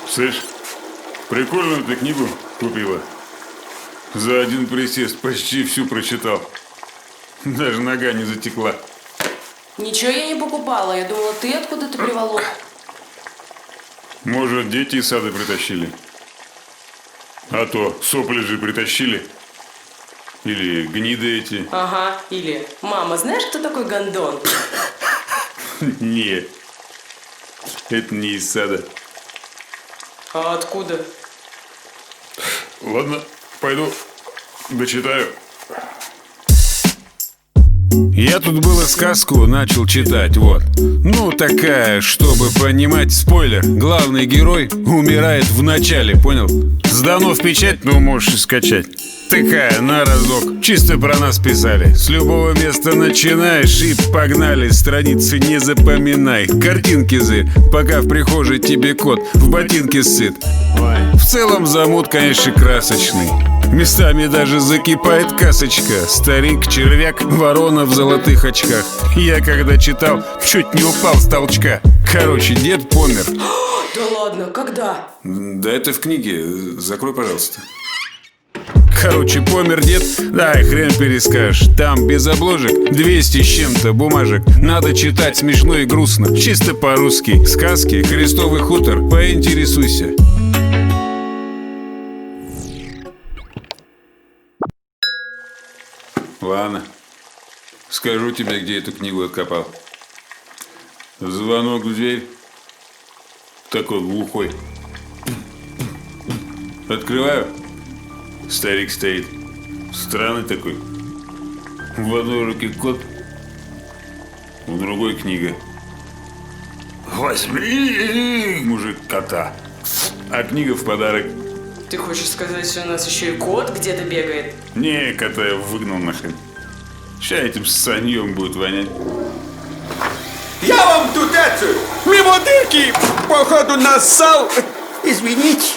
Слышь, прикольную ты книгу купила. За один присест почти всю прочитал. Даже нога не затекла. Ничего я не покупала. Я думала, ты откуда-то приволок. Может, дети из сада притащили? А то сопли же притащили. Или гниды эти. Ага, или мама, знаешь, кто такой гондон? Не, это не из сада. А откуда? Ладно, пойду дочитаю. Я тут было сказку начал читать, вот. Ну, такая, чтобы понимать спойлер. Главный герой умирает в начале, понял? Сдано в печать, ну, можешь и скачать. Такая, на разок, чисто про нас писали. С любого места начинаешь и погнали. Страницы не запоминай, картинки зырь, пока в прихожей тебе кот в ботинке сыт. В целом замут, конечно, красочный. Местами даже закипает касочка. Старик, червяк, ворона в золотых очках. Я когда читал, чуть не упал с толчка. Короче, дед помер. Да ладно, когда? Да это в книге, закрой, пожалуйста. Короче, помер дед, да и хрен перескажешь. Там без обложек 200 с чем-то бумажек. Надо читать смешно и грустно, чисто по-русски. Сказки, Крестовый хутор, поинтересуйся. Ладно, скажу тебе, где эту книгу откопал. Звонок в дверь. Такой глухой. Открываю. Старик стоит. Странный такой. В одной руке кот, в другой книга. Возьми, мужик, кота. А книга в подарок. Ты хочешь сказать, что у нас еще и кот где-то бегает? Не, кота я выгнал нахрен. Ща этим саньем будет вонять. Я вам тут мимо дырки, походу, нассал. Извините.